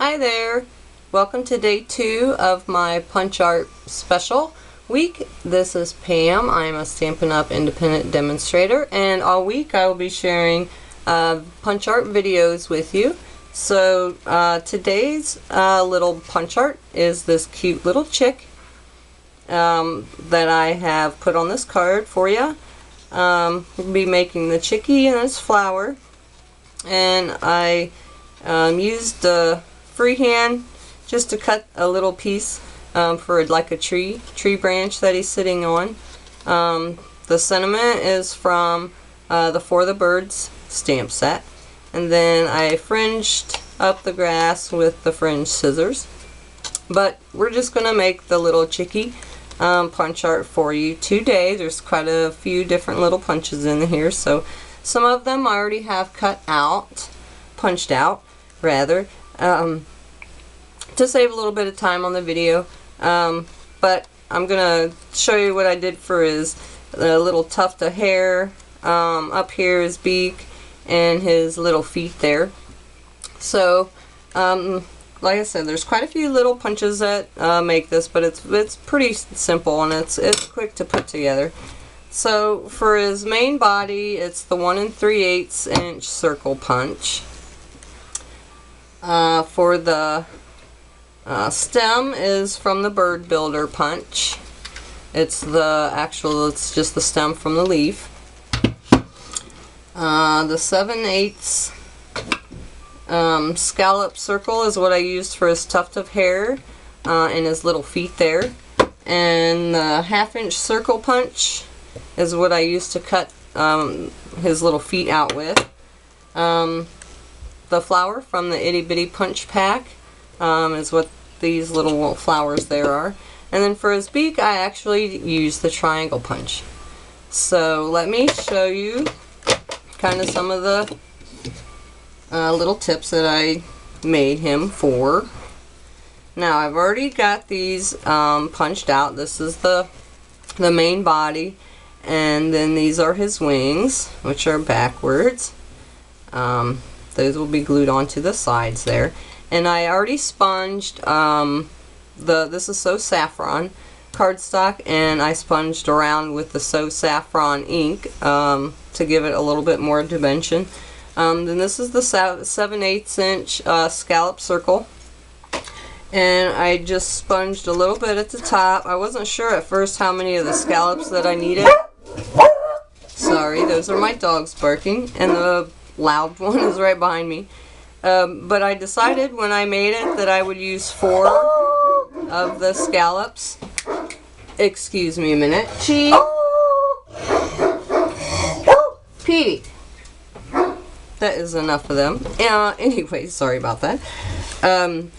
Hi there! Welcome to day 2 of my punch art special week. This is Pam. I'm a Stampin' Up! Independent demonstrator, and all week I will be sharing punch art videos with you. So today's little punch art is this cute little chick that I have put on this card for you. We'll be making the chickie and its flower, and I used the freehand just to cut a little piece for like a tree branch that he's sitting on. The sentiment is from the For the Birds stamp set, and then I fringed up the grass with the fringe scissors. But we're just going to make the little chickie punch art for you today. There's quite a few different little punches in here, so some of them I already have punched out rather, to save a little bit of time on the video. But I'm gonna show you what I did for his little tuft of hair, up here his beak, and his little feet there. So like I said, there's quite a few little punches that make this, but it's pretty simple, and it's quick to put together. So for his main body, it's the 1 3/8 inch circle punch. For the stem is from the Bird Builder punch. It's just the stem from the leaf. The 7/8 scallop circle is what I used for his tuft of hair and his little feet there. And the 1/2 inch circle punch is what I used to cut his little feet out with. The flower from the Itty Bitty Punch Pack is what these little flowers there are. And then for his beak, I actually used the triangle punch. So let me show you kind of some of the little tips that I made him for. Now I've already got these punched out. This is the main body, and then these are his wings, which are backwards. Those will be glued onto the sides there. And I already sponged this is So Saffron cardstock, and I sponged around with the So Saffron ink to give it a little bit more dimension. Then this is the 7/8 inch scallop circle, and I just sponged a little bit at the top. I wasn't sure at first how many of the scallops that I needed. Sorry, those are my dogs barking, and the loud one is right behind me. But I decided when I made it that I would use 4 of the scallops. Excuse me a minute. Chi! Petey! That is enough of them. Anyway, sorry about that.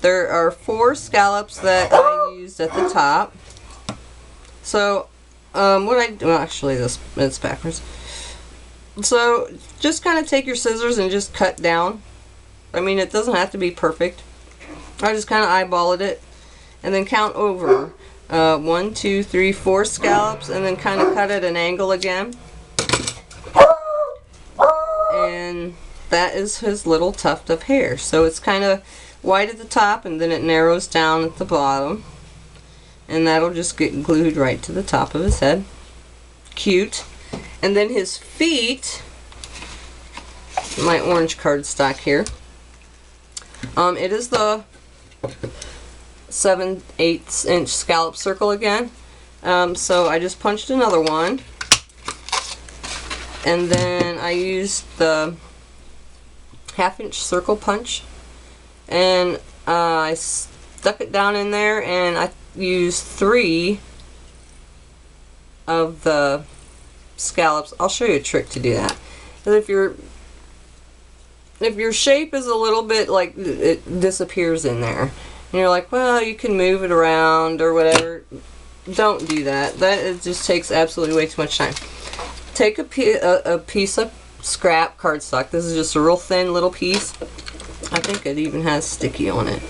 There are 4 scallops that I used at the top. So, actually it's backwards. So, just kind of take your scissors and just cut down. I mean, it doesn't have to be perfect. I just kind of eyeballed it, and then count over 1, 2, 3, 4 scallops, and then kind of cut at an angle again. And that is his little tuft of hair. So it's kind of white at the top, and then it narrows down at the bottom, and that'll just get glued right to the top of his head. Cute. And then his feet, my orange cardstock here, it is the 7/8 inch scallop circle again. So I just punched another one, and then I used the 1/2 inch circle punch, and I stuck it down in there, and I used 3 of the scallops. I'll show you a trick to do that. Because if your shape is a little bit like it disappears in there, and you're like, well, you can move it around or whatever, don't do that. It just takes absolutely way too much time. Take a piece of scrap cardstock. This is just a real thin little piece. I think it even has sticky on it.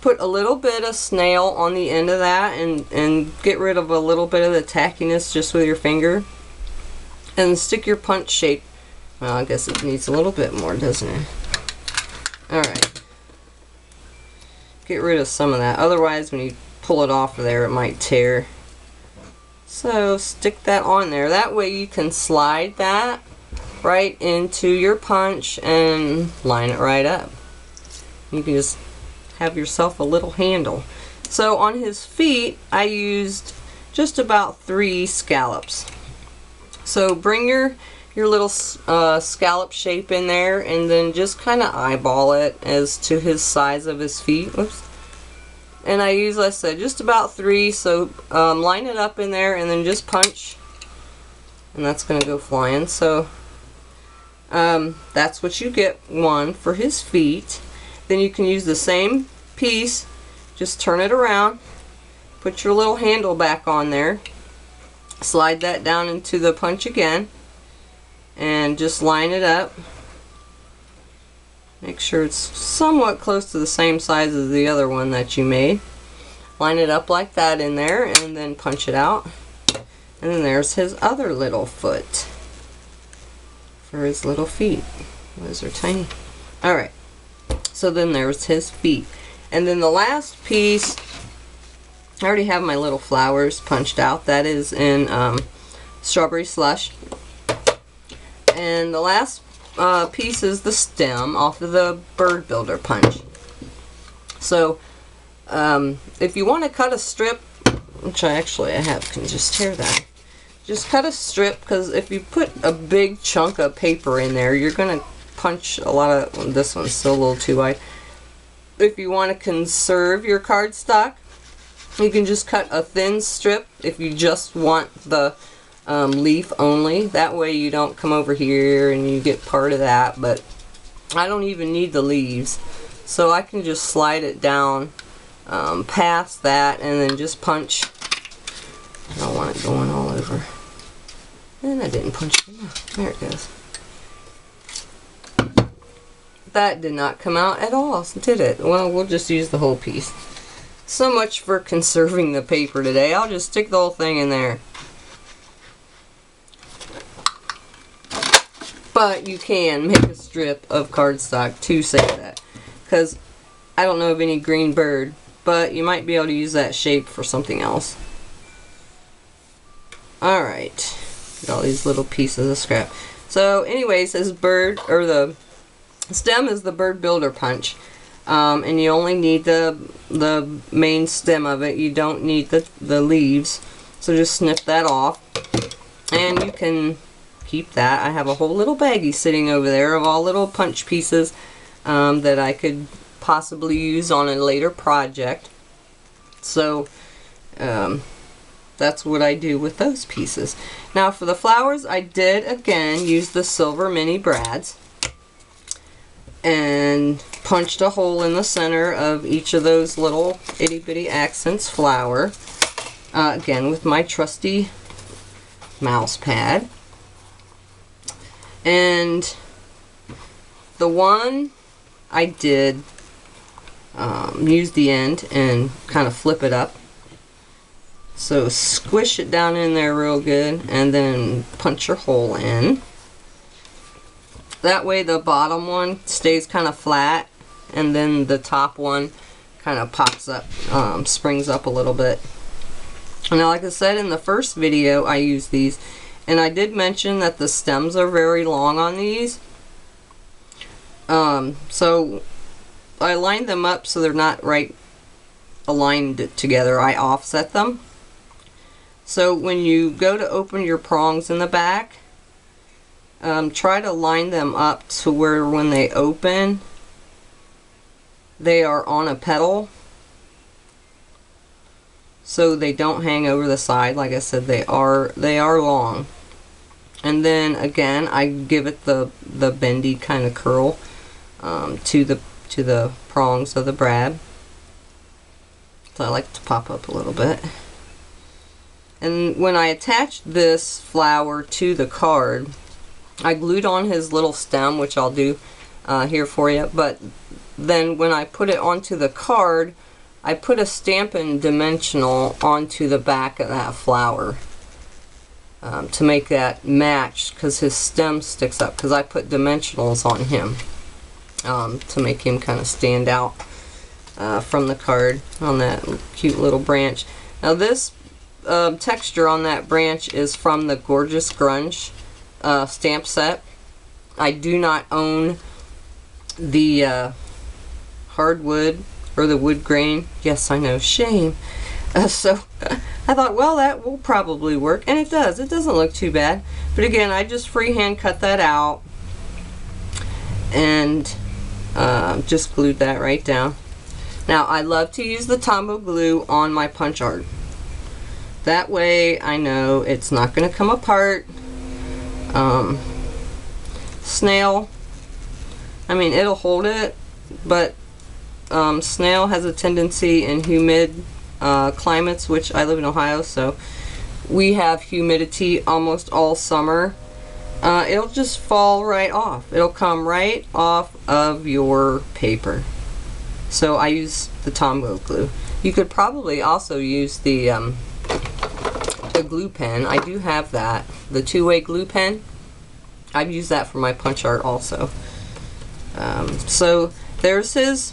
Put a little bit of snail on the end of that, and get rid of a little bit of the tackiness just with your finger. And stick your punch shape. Well, I guess it needs a little bit more, doesn't it? Alright. get rid of some of that. Otherwise, when you pull it off of there, it might tear. So stick that on there. That way you can slide that right into your punch and line it right up. You can just have yourself a little handle. So on his feet, I used just about 3 scallops. So bring your little scallop shape in there, and then just kind of eyeball it as to his size of his feet. Oops. And I use, like I said, just about 3. So line it up in there, and then just punch, and that's going to go flying. So that's what you get, 1 for his feet. Then you can use the same piece, just turn it around, put your little handle back on there, slide that down into the punch again, and just line it up. Make sure it's somewhat close to the same size as the other one that you made. Line it up like that in there, and then punch it out. And then there's his other little foot for his little feet. Those are tiny. Alright, so then there's his feet. And then the last piece, I already have my little flowers punched out. That is in strawberry slush. And the last piece is the stem off of the bird builder punch. So if you want to cut a strip, which I have, can just tear that. Just cut a strip, because if you put a big chunk of paper in there, you're going to punch a lot of, well, this one's still a little too wide. If you want to conserve your cardstock, you can just cut a thin strip if you just want the leaf only. That way you don't come over here and you get part of that, but I don't even need the leaves. So I can just slide it down past that and then just punch. I don't want it going all over. And I didn't punch it enough. There it goes. That did not come out at all, did it? Well, we'll just use the whole piece. So much for conserving the paper today. I'll just stick the whole thing in there. But you can make a strip of cardstock to save that. Because I don't know of any green bird, but you might be able to use that shape for something else. Alright. Get all these little pieces of scrap. So anyways, this bird, or the stem is the bird builder punch. And you only need the main stem of it. You don't need the leaves. So just snip that off. And you can keep that. I have a whole little baggie sitting over there of all little punch pieces that I could possibly use on a later project. So that's what I do with those pieces. Now for the flowers, I did again use the silver mini brads and punched a hole in the center of each of those little itty bitty accents flower, again with my trusty mouse pad. And the one I did use the end and kind of flip it up. So squish it down in there real good and then punch your hole in. That way the bottom one stays kind of flat and then the top one kind of pops up, springs up a little bit. Now, like I said in the first video, I used these, and I did mention that the stems are very long on these. So I lined them up so they're not right aligned together. I offset them. So when you go to open your prongs in the back, try to line them up to where when they open, they are on a petal, so they don't hang over the side. Like I said, they are long. And then again, I give it the bendy kind of curl to the prongs of the brad. So I like to pop up a little bit. And when I attached this flower to the card, I glued on his little stem, which I'll do here for you. But then when I put it onto the card, I put a Stampin' dimensional onto the back of that flower to make that match, because his stem sticks up, because I put dimensionals on him to make him kind of stand out. from the card on that cute little branch. Now this texture on that branch is from the Gorgeous Grunge stamp set. I do not own the hardwood or the wood grain. Yes, I know, shame. So I thought, well, that will probably work, and it does. It doesn't look too bad. But again, I just freehand cut that out and just glued that right down. Now, I love to use the Tombow glue on my punch art. That way I know it's not going to come apart. Snail, I mean, it'll hold it, but snail has a tendency in humid climates, which I live in Ohio, so we have humidity almost all summer. It'll just fall right off. It'll come right off of your paper. So I use the Tombow glue. You could probably also use the glue pen. I do have that, the two-way glue pen. I've used that for my punch art also. So there's his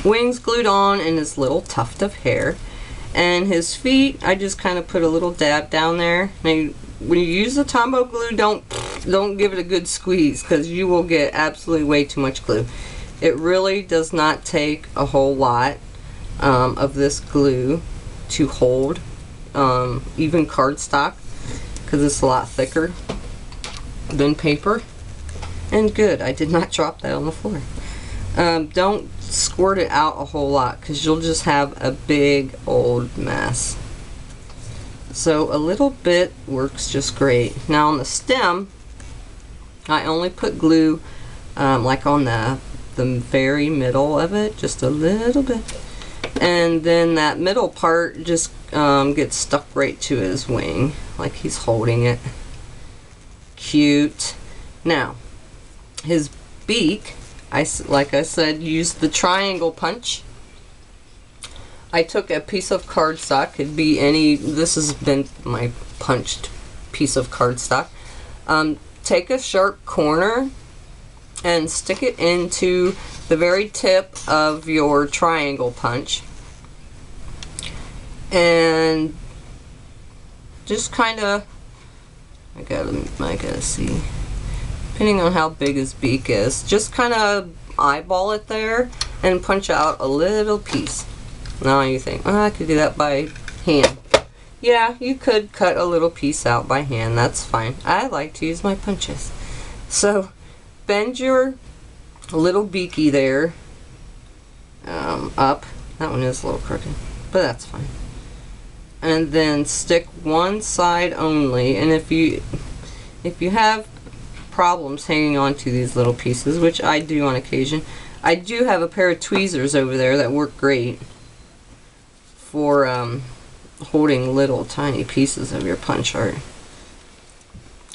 wings glued on and his little tuft of hair. And his feet, I just kind of put a little dab down there. Now, when you use the Tombow glue, don't give it a good squeeze, because you will get absolutely way too much glue. It really does not take a whole lot of this glue to hold even cardstock, because it's a lot thicker than paper. And good, I did not drop that on the floor. Don't squirt it out a whole lot, because you'll just have a big old mess. So a little bit works just great. Now on the stem, I only put glue like on the very middle of it, just a little bit, and then that middle part just gets stuck right to his wing, like he's holding it. Cute. Now his beak, like I said, used the triangle punch. I took a piece of cardstock, could be any, this has been my punched piece of cardstock. Take a sharp corner and stick it into the very tip of your triangle punch, and just kind of, I gotta see, depending on how big his beak is, just kind of eyeball it there and punch out a little piece. Now you think, oh, I could do that by hand. Yeah, you could cut a little piece out by hand, that's fine. I like to use my punches. So bend your little beaky there up. That one is a little crooked, but that's fine. And then stick one side only, and if you have problems hanging on to these little pieces, which I do on occasion, I do have a pair of tweezers over there that work great for holding little tiny pieces of your punch art.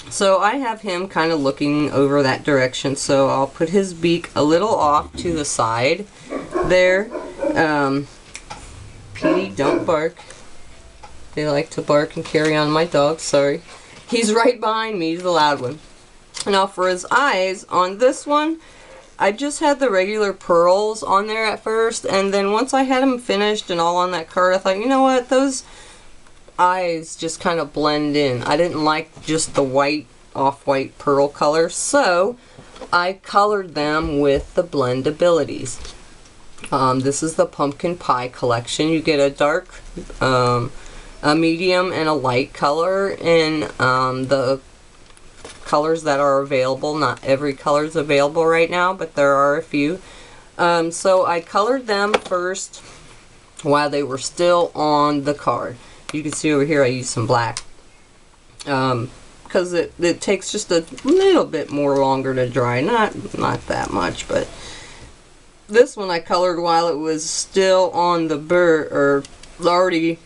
So I have him kind of looking over that direction, so I'll put his beak a little off to the side there. Petey, don't bark. They like to bark and carry on, my dog, sorry. He's right behind me, he's the loud one. Now for his eyes, on this one, I just had the regular pearls on there at first, and then once I had them finished and all on that card, I thought, you know what, those eyes just kind of blend in. I didn't like just the white, off-white pearl color, so I colored them with the blend abilities. This is the Pumpkin Pie collection. You get a dark, a medium, and a light color in the colors that are available. Not every color is available right now, but there are a few. So I colored them first while they were still on the card. You can see over here I used some black because it takes just a little bit more longer to dry. Not that much, but this one I colored while it was still on the bird, or already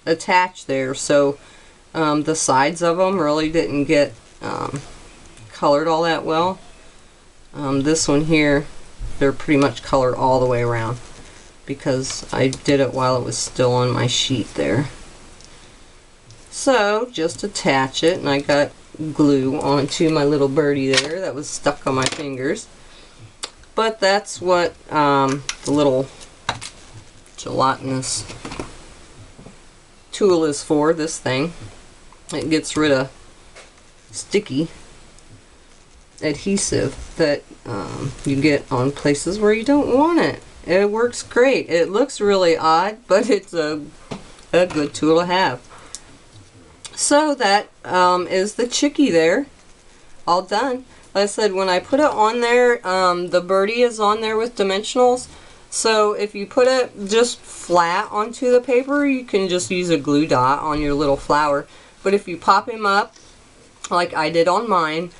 attached there, so the sides of them really didn't get colored all that well. This one here, they're pretty much colored all the way around because I did it while it was still on my sheet there. So just attach it, and I got glue onto my little birdie there that was stuck on my fingers. but that's what the little gelatinous tool is for, this thing. It gets rid of sticky adhesive that you get on places where you don't want it. It works great. It looks really odd, but it's a good tool to have. So that is the chickie there, all done. Like I said, when I put it on there, the birdie is on there with dimensionals. So if you put it just flat onto the paper, you can just use a glue dot on your little flower. But if you pop him up, like I did on mine,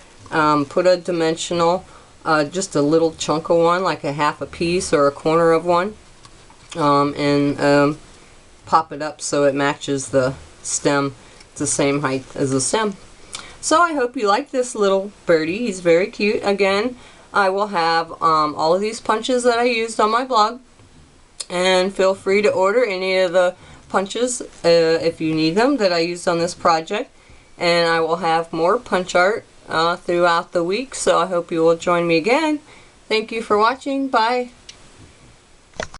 put a dimensional, just a little chunk of one, like a half a piece or a corner of one, and pop it up so it matches the stem. It's the same height as the stem. So I hope you like this little birdie. He's very cute. Again, I will have all of these punches that I used on my blog, and feel free to order any of the punches if you need them that I used on this project. And I will have more punch art throughout the week, so I hope you will join me again. Thank you for watching. Bye.